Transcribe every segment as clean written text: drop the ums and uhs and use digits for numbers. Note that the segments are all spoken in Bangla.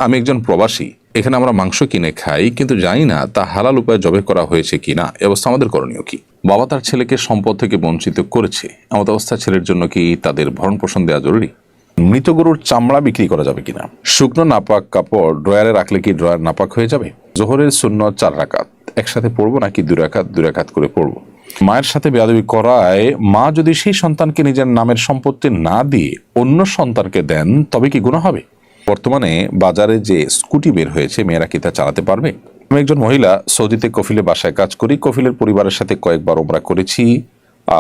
আমি একজন প্রবাসী, এখানে আমরা মাংস কিনে খাই, কিন্তু জানি না তা হালাল উপায়ে জবে করা হয়েছে কিনা। এ অবস্থা আমাদের করণীয় কি? বাবা তার ছেলেকে সম্পদ থেকে বঞ্চিত করেছে, এমন অবস্থা ছেলের জন্য কি তাদের ভরণ পোষণ দেওয়া জরুরি? মৃত গরুর চামড়া বিক্রি করা যাবে কিনা? শুকনো নাপাক কাপড় ড্রয়ারে রাখলে কি ড্রয়ার নাপাক হয়ে যাবে? জোহরের সুন্নত 4 রাকাত একসাথে পড়বো নাকি 2 রাকাত করে পড়বো? মায়ের সাথে বেয়াদবি করায় মা যদি সেই সন্তানকে নিজের নামের সম্পত্তি না দিয়ে অন্য সন্তানকে দেন তবে কি গুনাহ হবে? বর্তমানে বাজারে যে স্কুটি বের হয়েছে, মেয়েরা কি তা চালাতে পারবে? আমি একজন মহিলা, সৌদিতে কফিলে বাসায় কাজ করি। কফিলের পরিবারের সাথে কয়েকবার ওমরা করেছি,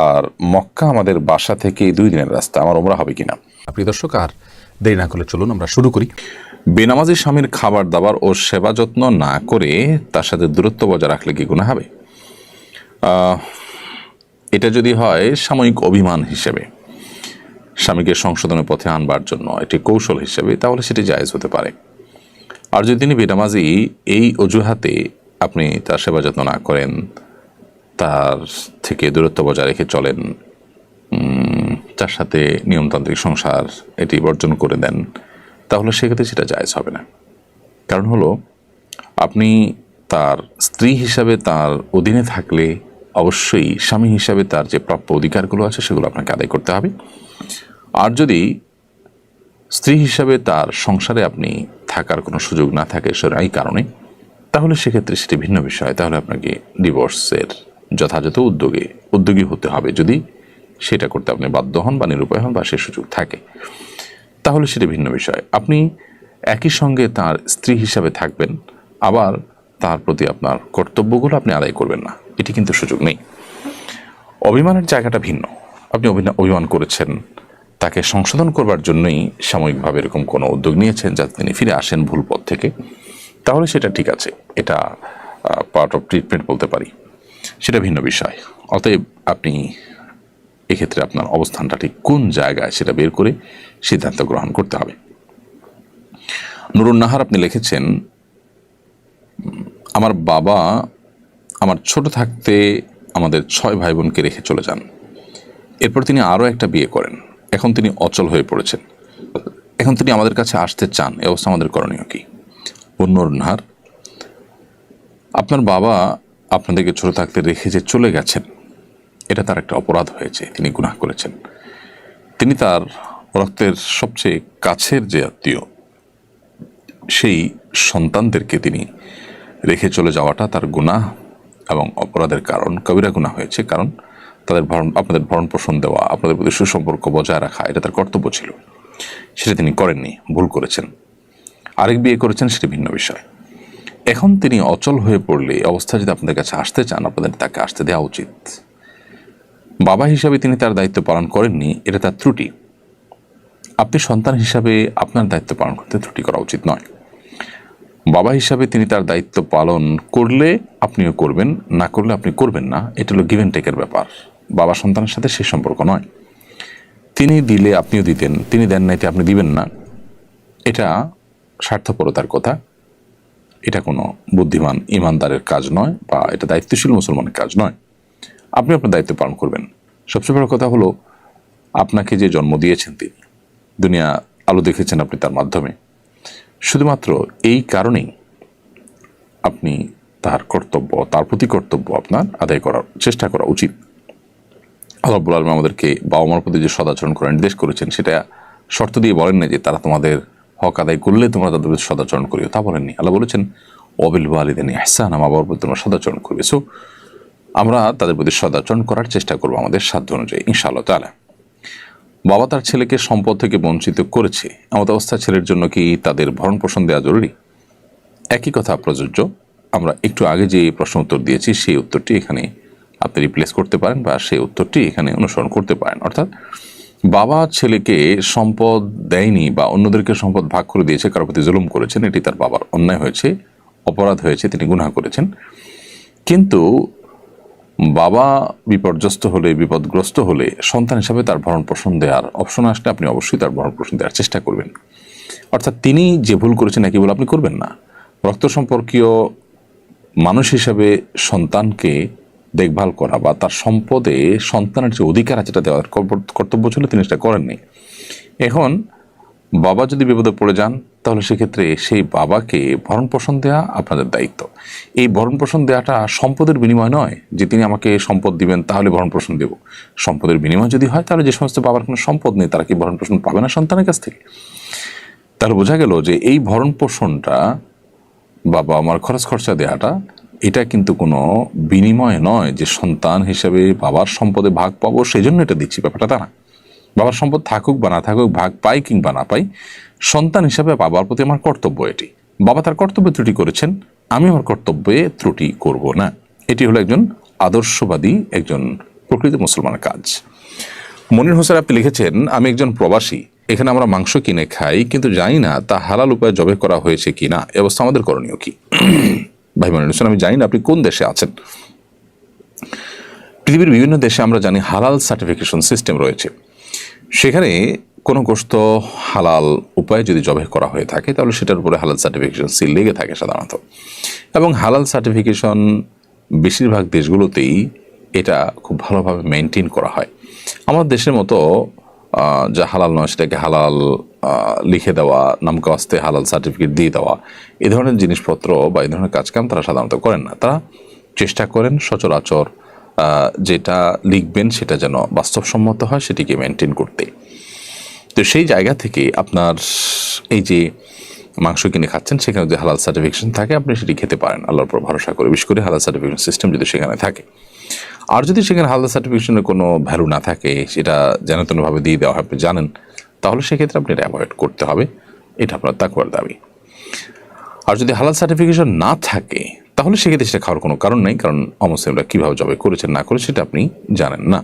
আর মক্কা আমাদের বাসা থেকে 2 দিনের রাস্তা। আমার ওমরা হবে কিনা? প্রিয় দর্শক, আর দেরি না করে চলুন আমরা শুরু করি। বেনামাজি স্বামীর খাবার দাবার ও সেবা যত্ন না করে তার সাথে দূরত্ব বজায় রাখলে কি গুনাহ হবে? এটা যদি হয় সাময়িক অভিমান হিসেবে, স্বামীকে সংশোধনের পথে আনবার জন্য একটি কৌশল হিসেবে, তাহলে সেটি জায়েজ হতে পারে। আর যদি তিনি বেনামাজি এই অজুহাতে আপনি তার সেবা যত্ন না করেন, তার থেকে দূরত্ব বজায় রেখে চলেন, তার সাথে নিয়মতান্ত্রিক সংসার এটি বর্জন করে দেন, তাহলে সেক্ষেত্রে সেটা জায়েজ হবে না। কারণ হলো, আপনি তার স্ত্রী হিসাবে তার অধীনে থাকলে অবশ্যই স্বামী হিসাবে তার যে প্রাপ্য অধিকারগুলো আছে সেগুলো আপনাকে আদায় করতে হবে। আর যদি স্ত্রী হিসাবে তার সংসারে আপনি থাকার কোনো সুযোগ না থাকে এই কারণে, তাহলে সেক্ষেত্রে সেটি ভিন্ন বিষয়। তাহলে আপনাকে ডিভোর্সের যথাযথ উদ্যোগী হতে হবে। যদি সেটা করতে আপনি বাধ্য হন বা নিরুপায় হন বা সে সুযোগ থাকে, তাহলে সেটি ভিন্ন বিষয়। আপনি একই সঙ্গে তার স্ত্রী হিসাবে থাকবেন, আবার তার প্রতি আপনার কর্তব্যগুলো আপনি আদায় করবেন না, এটি কিন্তু সুযোগ নেই। অভিমানের জায়গাটা ভিন্ন। আপনি অভিমান করেছেন, তাকে সংশোধন করবার জন্যই সাময়িকভাবে এরকম কোনো উদ্যোগ নিয়েছেন যাতে তিনি ফিরে আসেন ভুল পথ থেকে, তাহলে সেটা ঠিক আছে। এটা পার্ট অফ ট্রিটমেন্ট বলতে পারি, সেটা ভিন্ন বিষয়। অতএব আপনি এক্ষেত্রে আপনার অবস্থানটা ঠিক কোন জায়গায় সেটা বের করে সিদ্ধান্ত গ্রহণ করতে হবে। নুরুন নাহার আপনি লিখেছেন, আমার বাবা আমার ছোট থাকতে আমাদের 6 ভাই বোনকে রেখে চলে যান। এরপর তিনি আরও একটা বিয়ে করেন। এখন তিনি অচল হয়ে পড়েছেন। এখন তিনি আমাদের কাছে আসতে চান। এ অবস্থা আমাদের করণীয় কি? নুরুন নাহার, আপনার বাবা আপনাদেরকে ছোট থাকতে রেখে যে চলে গেছেন, এটা তার একটা অপরাধ হয়েছে। তিনি গুনাহ করেছেন। তিনি তার রক্তের সবচেয়ে কাছের যে আত্মীয়, সেই সন্তানদেরকে তিনি রেখে চলে যাওয়াটা তার গুনাহ এবং অপরাধের কারণ, কবিরা গুনাহ হয়েছে। কারণ আপনাদের ভরণ পোষণ দেওয়া, আপনাদের প্রতি সুসম্পর্ক বজায় রাখা, এটা তার কর্তব্য ছিল। সেটা তিনি করেননি, ভুল করেছেন। আরেক বিয়ে করেছেন, সেটি ভিন্ন বিষয়। এখন তিনি অচল হয়ে পড়লে অবস্থা যদি আপনাদের কাছে আসতে চান, আপনাদের তাকে আসতে দেওয়া উচিত। বাবা হিসাবে তিনি তার দায়িত্ব পালন করেননি, এটা তার ত্রুটি। আপনি সন্তান হিসাবে আপনার দায়িত্ব পালন করতে ত্রুটি করা উচিত নয়। বাবা হিসাবে তিনি তার দায়িত্ব পালন করলে আপনিও করবেন, না করলে আপনি করবেন না। এটা হলো গিভ অ্যান্ড টেকের ব্যাপার। বাবা সন্তানের সাথে সেই সম্পর্ক নয়। তিনি দিলে আপনিও দিতেন, তিনি দেন না, এটা আপনি দিবেন না, এটা স্বার্থপরতার কথা। এটা কোনো বুদ্ধিমান ইমানদারের কাজ নয়, বা এটা দায়িত্বশীল মুসলমানের কাজ নয়। আপনি আপনার দায়িত্ব পালন করবেন। সবচেয়ে বড় কথা হলো, আপনাকে যে জন্ম দিয়েছেন, তিনি দুনিয়া আলো দেখেছেন আপনি তার মাধ্যমে। শুধুমাত্র এই কারণেই আপনি তার কর্তব্য, তার প্রতি কর্তব্য আপনার আদায় করার চেষ্টা করা উচিত। আল্লাহ রাব্বুল আলামিন আমাদেরকে বাবা মার প্রতি যে সদাচরণ করার নির্দেশ করেছেন, সেটা শর্ত দিয়ে বলেন না যে তারা তোমাদের হক আদায় করলে তোমরা তাদের প্রতি সদাচরণ করিও, তা বলেননি। আল্লাহ বলেছেন, ওয়াবিল ওয়ালিদাইনি ইহসানা, মা বাবার প্রতি তোমরা সদাচরণ করবে। সো আমরা তাদের প্রতি সদাচরণ করার চেষ্টা করবো আমাদের সাধ্য অনুযায়ী, ইনশাআল্লাহ তাআলা। বাবা তার ছেলেকে সম্পদ থেকে বঞ্চিত করেছে, এমন অবস্থা ছেলের জন্য কি তাদের ভরণ পোষণ দেওয়া জরুরি? একই কথা প্রযোজ্য। আমরা একটু আগে যে প্রশ্ন উত্তর দিয়েছি, সেই উত্তরটি এখানে আপনি রিপ্লেস করতে পারেন, বা সেই উত্তরটি এখানে অনুসরণ করতে পারেন। অর্থাৎ বাবা ছেলেকে সম্পদ দেয়নি বা অন্যদেরকে সম্পদ ভাগ করে দিয়েছে, কারোর প্রতি জুলুম করেছেন, এটি তার বাবার অন্যায় হয়েছে, অপরাধ হয়েছে, তিনি গুনাহ করেছেন। কিন্তু বাবা বিপর্যস্ত হলে, বিপদগ্রস্ত হলে সন্তান হিসাবে তার ভরণ পোষণ দেওয়ার অপশন আসলে আপনি অবশ্যই তার ভরণ পোষণ দেওয়ার চেষ্টা করবেন। অর্থাৎ তিনি যে ভুল করেছেন একই ভুল আপনি করবেন না। রক্ত সম্পর্কীয় মানুষ হিসাবে সন্তানকে দেখভাল করা বা তার সম্পদে সন্তানের যে অধিকার আছে সেটা দেওয়ার কর্তব্য ছিল, তিনি সেটা করেননি। এখন বাবা যদি বিপদে পড়ে যান, তাহলে সেক্ষেত্রে সেই বাবাকে ভরণ পোষণ দেওয়া আপনাদের দায়িত্ব। এই ভরণ পোষণ দেওয়াটা সম্পদের বিনিময় নয় যে তিনি আমাকে সম্পদ দিবেন তাহলে ভরণ পোষণ দেব। সম্পদের বিনিময় যদি হয় তাহলে যে সমস্ত বাবার কোনো সম্পদ নেই তারা কি ভরণ পোষণ পাবে না সন্তানের কাছ থেকে? তাহলে বোঝা গেল যে এই ভরণ পোষণটা বাবা আমার খরচ খরচা দেওয়াটা এটা কিন্তু কোনো বিনিময় নয় যে সন্তান হিসেবে বাবার সম্পদে ভাগ পাবো সেই জন্য এটা দিচ্ছি, ব্যাপারটা তা না। বাবার সম্পদ থাকুক বা না থাকুক, ভাগ পাই কিংবা না পাই, সন্তান হিসাবে বাবার প্রতি আমার কর্তব্য এটি। বাবা তার কর্তব্যে ত্রুটি করেছেন, আমি আমার কর্তব্যে ত্রুটি করব না। এটি হলো একজন আদর্শবাদী, একজন প্রকৃত মুসলমানের কাজ। মনির হোসেন আপনি লিখেছেন, আমি একজন প্রবাসী, এখানে আমরা মাংস কিনে খাই কিন্তু জানি না তা হালাল উপায়ে জবে করা হয়েছে কিনা, এ অবস্থা আমাদের করণীয় কি? ভাই মনির হোসেন, আমি জানি না আপনি কোন দেশে আছেন। পৃথিবীর বিভিন্ন দেশে আমরা জানি হালাল সার্টিফিকেশন সিস্টেম রয়েছে। সেখানে কোনো গোশত হালাল উপায়ে যদি জবাই করা হয়ে থাকে তাহলে সেটার উপরে হালাল সার্টিফিকেশন সিল লেগে থাকে সাধারণত। এবং হালাল সার্টিফিকেশন বেশিরভাগ দেশগুলোতেই এটা খুব ভালোভাবে মেনটেন করা হয়। আমার দেশের মতো যা হালাল নয় সেটাকে হালাল লিখে দেওয়া, নামকাস্তে হালাল সার্টিফিকেট দিয়ে দেওয়া, এ ধরনের জিনিসপত্র বা এই ধরনের কাজকাম তারা সাধারণত করেন না। তারা চেষ্টা করেন সচরাচর যেটা লিখবেন সেটা যেন বাস্তবসম্মত হয় সেটিকে মেনটেন করতে। তো সেই জায়গা থেকে আপনার এই যে মাংস কিনে খাচ্ছেন সেখানে যদি হালাল সার্টিফিকেশন থাকে আপনি সেটি খেতে পারেন আল্লাহর উপর ভরসা করে, বিশেষ করে হালাল সার্টিফিকেশন সিস্টেম যদি সেখানে থাকে। আর যদি সেখানে হালাল সার্টিফিকেশনের কোনো ভ্যালু না থাকে, সেটা যেন তেনভাবে দিয়ে দেওয়া হয় আপনি জানেন, তাহলে সেক্ষেত্রে আপনি এটা অ্যাভয়েড করতে হবে। এটা আপনার তাকওয়ার দাবি। আর যদি হালাল সার্টিফিকেশন না থাকে তাহলে সেক্ষেত্রে সেটা খাওয়ার কোনো কারণ নেই, কারণ অমুসলিমরা কীভাবে জবাই করেছেন না করে সেটা আপনি জানেন না।